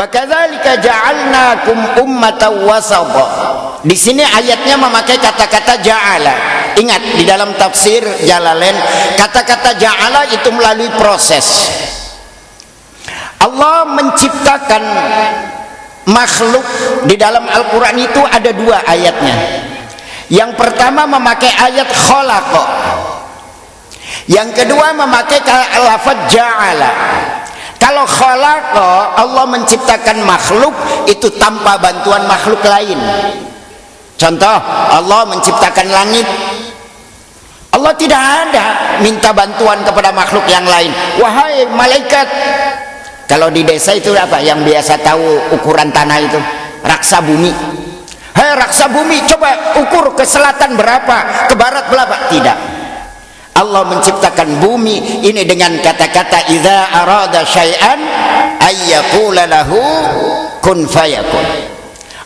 Wa kadzalika ja'alnakum ummatan wasata. Di sini ayatnya memakai kata-kata ja'ala. Ingat, di dalam tafsir Jalalain kata-kata ja'ala itu melalui proses. Allah menciptakan makhluk di dalam Al-Quran itu ada dua ayatnya. Yang pertama memakai ayat khalaqa, yang kedua memakai lafaz ja'ala. Kalau khalaqa, Allah menciptakan makhluk itu tanpa bantuan makhluk lain. Contoh, Allah menciptakan langit, Allah tidak ada minta bantuan kepada makhluk yang lain. Wahai malaikat, kalau di desa itu apa yang biasa tahu ukuran tanah itu? Raksa bumi. Hei raksa bumi, coba ukur ke selatan berapa, ke barat berapa? Tidak. Allah menciptakan bumi ini dengan kata-kata idza arada syai'an ayyaqula lahu kun fayakun.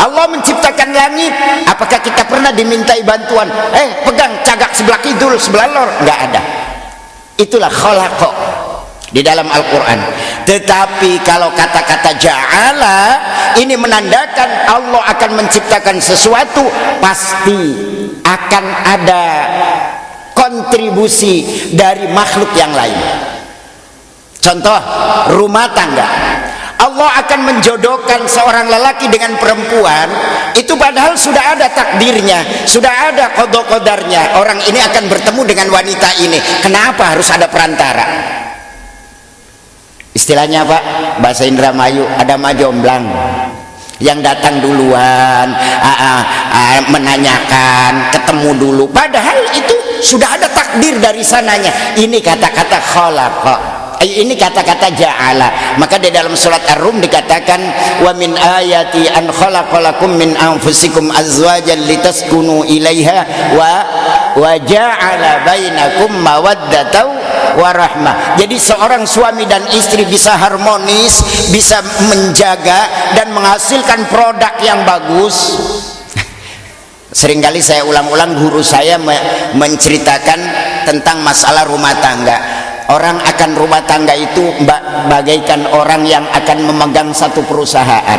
Allah menciptakan langit, apakah kita pernah dimintai bantuan? Pegang cagak sebelah kidul, sebelah lor? Enggak ada. Itulah khalaqa di dalam Al-Quran. Tetapi kalau kata-kata ja'ala ini menandakan Allah akan menciptakan sesuatu, pasti akan ada kontribusi dari makhluk yang lain. Contoh, rumah tangga. Allah akan menjodohkan seorang lelaki dengan perempuan, itu padahal sudah ada takdirnya, sudah ada qada-qadarnya. Orang ini akan bertemu dengan wanita ini. Kenapa harus ada perantara? Istilahnya Pak, bahasa Indramayu, ada majomblang yang datang duluan, menanyakan, ketemu dulu, padahal itu sudah ada takdir dari sananya. Ini kata-kata khalaqa, ini kata-kata ja'ala. Maka di dalam surat Ar-Rum dikatakan wa min ayati an khalaqalakum min anfusikum azwajan litaskunu ilaiha wa ja'ala bainakum mawaddatan warahmah. Jadi seorang suami dan istri bisa harmonis, bisa menjaga dan menghasilkan produk yang bagus. Seringkali saya ulang-ulang, guru saya menceritakan tentang masalah rumah tangga. Orang akan rumah tangga itu bagaikan orang yang akan memegang satu perusahaan.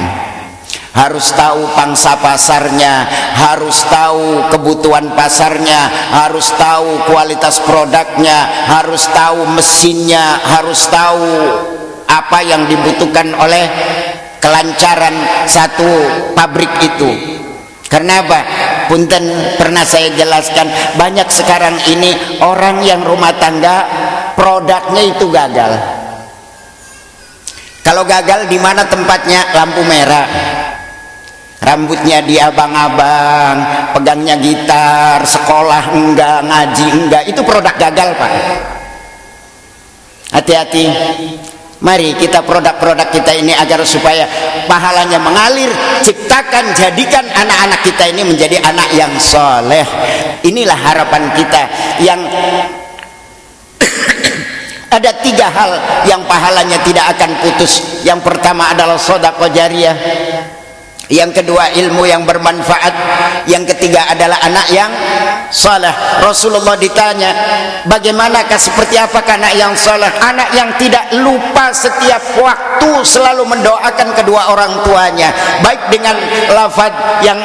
Harus tahu pangsa pasarnya, harus tahu kebutuhan pasarnya, harus tahu kualitas produknya, harus tahu mesinnya, harus tahu apa yang dibutuhkan oleh kelancaran satu pabrik itu. Karena apa? Punten, pernah saya jelaskan, banyak sekarang ini orang yang rumah tangga produknya itu gagal. Kalau gagal di mana tempatnya? Lampu merah, rambutnya diabang-abang, pegangnya gitar, sekolah enggak, ngaji enggak, itu produk gagal Pak. Hati-hati. Mari kita produk-produk kita ini agar supaya pahalanya mengalir, ciptakan, jadikan anak-anak kita ini menjadi anak yang soleh. Inilah harapan kita. Yang ada tiga hal yang pahalanya tidak akan putus. Yang pertama adalah sedekah jariyah, yang kedua ilmu yang bermanfaat, yang ketiga adalah anak yang saleh. Rasulullah ditanya, bagaimanakah, seperti apakah anak yang saleh? Anak yang tidak lupa setiap waktu selalu mendoakan kedua orang tuanya, baik dengan lafaz yang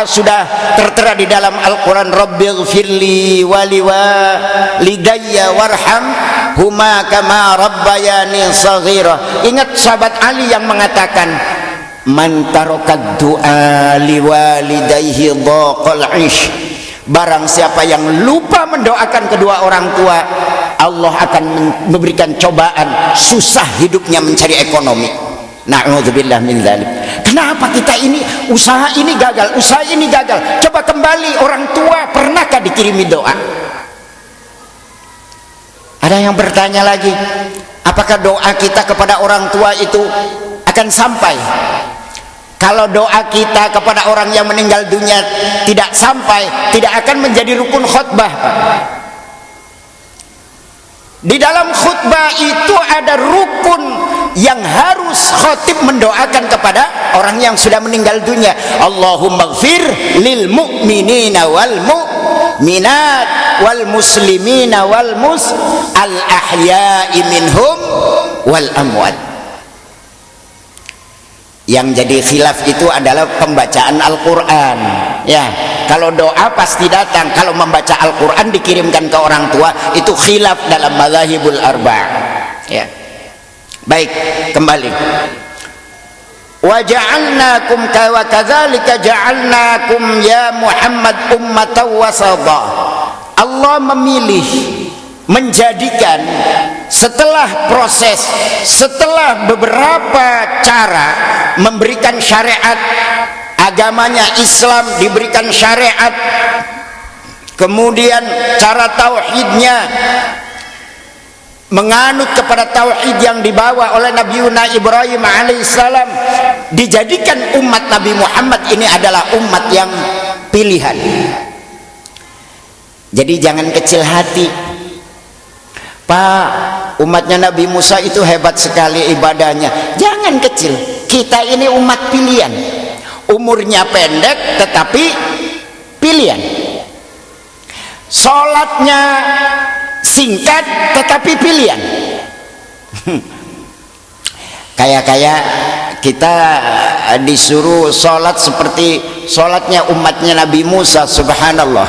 sudah tertera di dalam Al-Quran, Rabbighfirli waliwalidayya warham huma kama rabbayani shaghira. Ingat sahabat Ali yang mengatakan, man tarakad du'a liwalidayhi dhaqal 'ish. Barang siapa yang lupa mendoakan kedua orang tua, Allah akan memberikan cobaan, susah hidupnya mencari ekonomi. Na'udzubillah min dzalik. Kenapa kita ini usaha ini gagal, usaha ini gagal? Coba kembali, orang tua pernahkah dikirimi doa? Ada yang bertanya lagi, apakah doa kita kepada orang tua itu akan sampai? Kalau doa kita kepada orang yang meninggal dunia tidak sampai, tidak akan menjadi rukun khutbah. Di dalam khutbah itu ada rukun yang harus khatib mendoakan kepada orang yang sudah meninggal dunia. Allahumma ighfir lil mu'minina wal mu'minat wal muslimina wal al ahya'i minhum wal amwat. Yang jadi khilaf itu adalah pembacaan Al-Quran. Ya, kalau doa pasti datang. Kalau membaca Al-Quran dikirimkan ke orang tua, itu khilaf dalam madzhabul arba'. Ya. Baik, kembali. Wa ja'alnakum wa kadzalika ja'alnakum ya Muhammad ummatan wasata. Allah memilih, menjadikan setelah proses, setelah beberapa cara memberikan syariat, agamanya Islam diberikan syariat, kemudian cara tauhidnya menganut kepada tauhid yang dibawa oleh Nabi Ibrahim alaihissalam, dijadikan umat Nabi Muhammad ini adalah umat yang pilihan. Jadi jangan kecil hati, Pak, umatnya Nabi Musa itu hebat sekali ibadahnya. Jangan kecil, kita ini umat pilihan, umurnya pendek tetapi pilihan, sholatnya singkat tetapi pilihan. Kayak kita disuruh sholat seperti sholatnya umatnya Nabi Musa, subhanallah,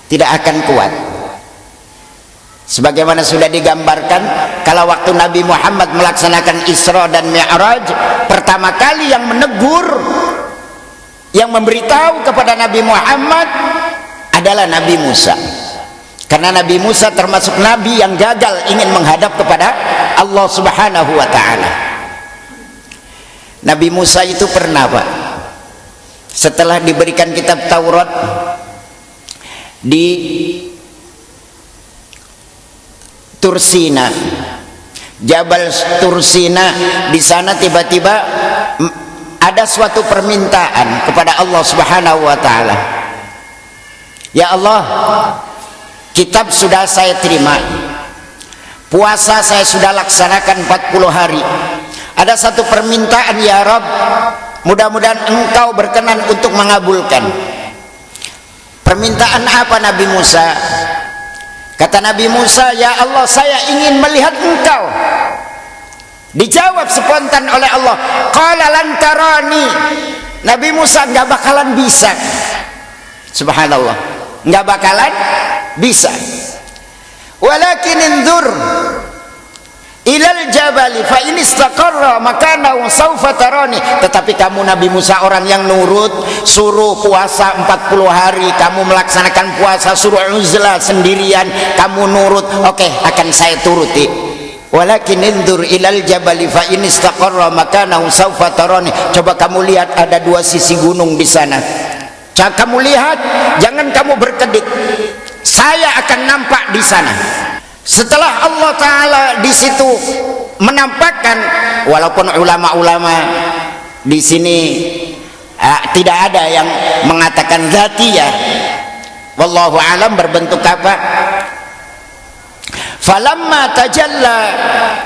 tidak akan kuat. Sebagaimana sudah digambarkan, kalau waktu Nabi Muhammad melaksanakan Isra dan Mi'raj, pertama kali yang menegur, yang memberitahu kepada Nabi Muhammad adalah Nabi Musa. Karena Nabi Musa termasuk Nabi yang gagal ingin menghadap kepada Allah Subhanahu wa ta'ala. Nabi Musa itu pernah, Pak, setelah diberikan kitab Taurat di Tursina, Jabal Tursina, di sana tiba-tiba ada suatu permintaan kepada Allah Subhanahu wa ta'ala. Ya Allah, kitab sudah saya terima, puasa saya sudah laksanakan 40 hari. Ada satu permintaan ya Rabb, mudah-mudahan engkau berkenan untuk mengabulkan. Permintaan apa Nabi Musa? Kata Nabi Musa, ya Allah, saya ingin melihat engkau. Dijawab spontan oleh Allah, qala lan tarani. Nabi Musa nggak bakalan bisa, subhanallah, nggak bakalan bisa. Walakin inzur ilal jabali fa in istaqarra makanahu sawfa tarani. Tetapi kamu Nabi Musa orang yang nurut, suruh puasa 40 hari, kamu melaksanakan puasa, suruh uzlah sendirian, kamu nurut, oke, akan saya turuti. Walakin inzur ilal jabali fa in istaqarra makanahu sawfa tarani. Coba kamu lihat, ada dua sisi gunung di sana. Kamu lihat, jangan kamu berkedip, saya akan nampak di sana. Setelah Allah Ta'ala di situ menampakkan, walaupun ulama-ulama di sini tidak ada yang mengatakan zatiyah, wallahu alam berbentuk apa. Falamma tajalla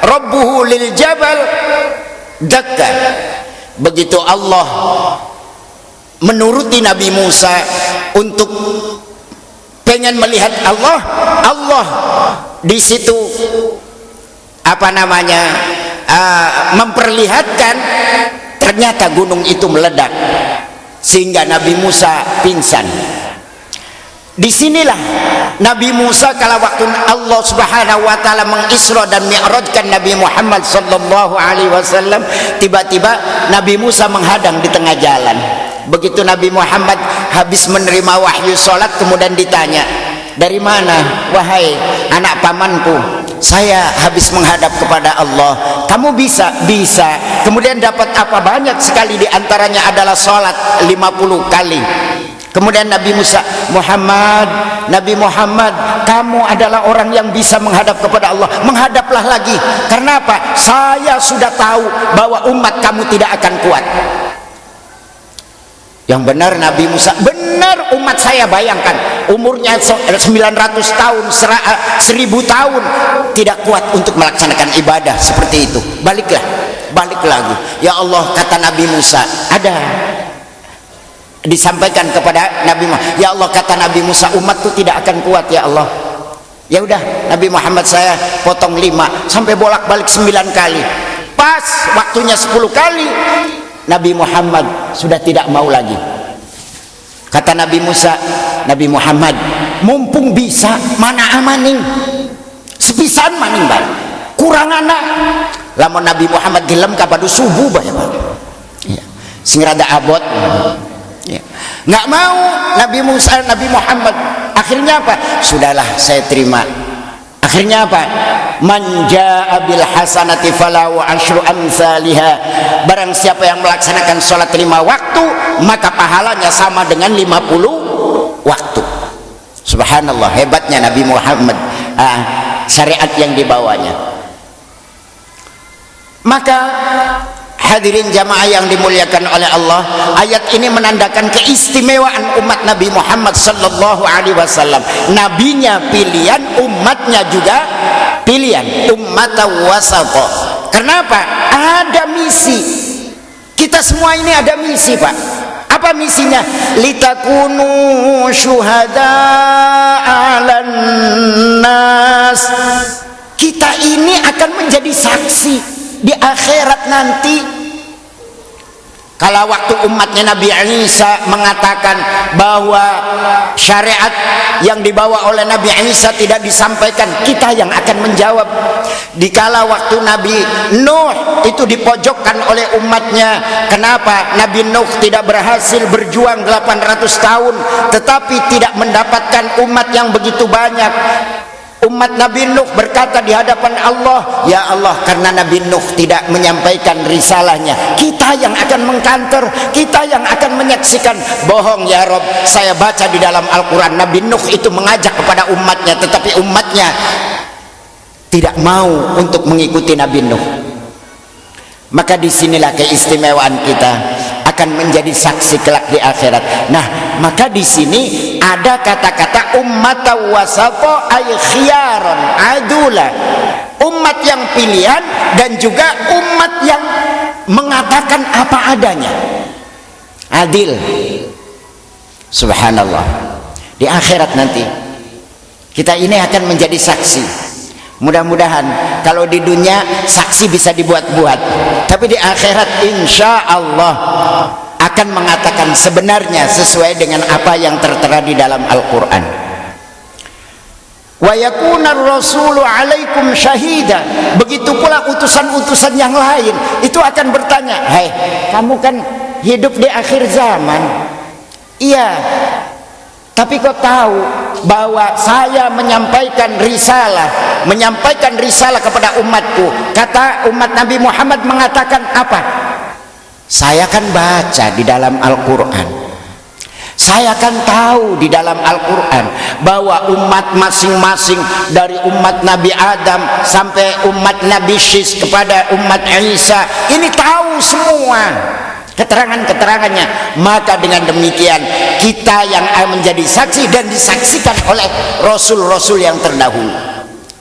rabbuhu lil jabal dakka. Begitu Allah menuruti Nabi Musa untuk pengen melihat Allah, Allah di situ memperlihatkan, ternyata gunung itu meledak sehingga Nabi Musa pingsan. Disinilah Nabi Musa kala waktu Allah Subhanahu wa ta'ala mengisra dan mi'rajkan Nabi Muhammad sallallahu alaihi wasallam, tiba-tiba Nabi Musa menghadang di tengah jalan. Begitu Nabi Muhammad habis menerima wahyu sholat, kemudian ditanya, dari mana wahai anak pamanku? Saya habis menghadap kepada Allah. Kamu bisa? Bisa. Kemudian dapat apa? Banyak sekali, diantaranya adalah sholat 50 kali. Kemudian Nabi Musa, Nabi Muhammad, kamu adalah orang yang bisa menghadap kepada Allah. Menghadaplah lagi. Karena apa? Saya sudah tahu bahwa umat kamu tidak akan kuat. Yang benar Nabi Musa, benar umat saya, bayangkan umurnya 900 tahun, 1000 tahun, tidak kuat untuk melaksanakan ibadah seperti itu. Balik lagi. Ya Allah, kata Nabi Musa, ada disampaikan kepada Nabi Muhammad, ya Allah, kata Nabi Musa, umatku tidak akan kuat ya Allah. Ya udah, Nabi Muhammad saya potong 5 sampai bolak-balik 9 kali. Pas waktunya 10 kali, Nabi Muhammad sudah tidak mau lagi. Kata Nabi Musa, Nabi Muhammad, mumpung bisa, mana amaning sepisan maning bae kurang anak lamun Nabi Muhammad gelem kapadu subuh bae ya. Sing rada abot ya. Nggak mau Nabi Musa, Nabi Muhammad. Akhirnya apa? Sudahlah, saya terima. Akhirnya apa? Man jaa bil hasanati falahu asyru amsalihha. Barang siapa yang melaksanakan sholat 5 waktu, maka pahalanya sama dengan 50 waktu. Subhanallah, hebatnya Nabi Muhammad, syariat yang dibawanya. Maka hadirin jamaah yang dimuliakan oleh Allah, ayat ini menandakan keistimewaan umat Nabi Muhammad sallallahu alaihi wasallam. Nabinya pilihan, umatnya juga pilihan, ummatan wasata. Kenapa? Ada misi. Kita semua ini ada misi, Pak. Apa misinya? Litakunu syuhada 'alan nas. Kita ini akan menjadi saksi di akhirat nanti. Kalau waktu umatnya Nabi Isa mengatakan bahwa syariat yang dibawa oleh Nabi Isa tidak disampaikan, kita yang akan menjawab. Dikala waktu Nabi Nuh itu dipojokkan oleh umatnya, kenapa Nabi Nuh tidak berhasil berjuang 800 tahun tetapi tidak mendapatkan umat yang begitu banyak? Umat Nabi Nuh berkata di hadapan Allah, ya Allah, karena Nabi Nuh tidak menyampaikan risalahnya, kita yang akan mengkantor, kita yang akan menyaksikan. Bohong ya Rob, saya baca di dalam Al-Quran Nabi Nuh itu mengajak kepada umatnya, tetapi umatnya tidak mau untuk mengikuti Nabi Nuh. Maka disinilah keistimewaan kita akan menjadi saksi kelak di akhirat. Nah, maka di sini ada kata-kata ummatan wasata ay khiyaron adula, umat yang pilihan dan juga umat yang mengatakan apa adanya, adil. Subhanallah, di akhirat nanti kita ini akan menjadi saksi. Mudah-mudahan kalau di dunia saksi bisa dibuat-buat, tapi di akhirat insya Allah akan mengatakan sebenarnya sesuai dengan apa yang tertera di dalam Al-Quran. Wa yakuna ar-rasulu 'alaikum syahida. Begitu pula utusan-utusan yang lain itu akan bertanya, "Hai, kamu kan hidup di akhir zaman." Iya. Tapi kau tahu bahwa saya menyampaikan risalah kepada umatku. Kata umat Nabi Muhammad mengatakan apa? Saya kan baca di dalam Al-Quran, saya kan tahu di dalam Al-Quran bahwa umat masing-masing dari umat Nabi Adam sampai umat Nabi Syis kepada umat Isa ini tahu semua keterangan-keterangannya. Maka dengan demikian kita yang menjadi saksi dan disaksikan oleh Rasul-Rasul yang terdahulu.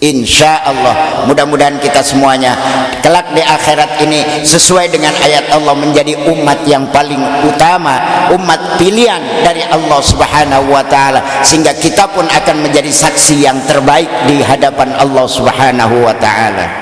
Insya Allah mudah-mudahan kita semuanya kelak di akhirat ini sesuai dengan ayat Allah menjadi umat yang paling utama, umat pilihan dari Allah Subhanahu wa ta'ala, sehingga kita pun akan menjadi saksi yang terbaik di hadapan Allah Subhanahu wa ta'ala.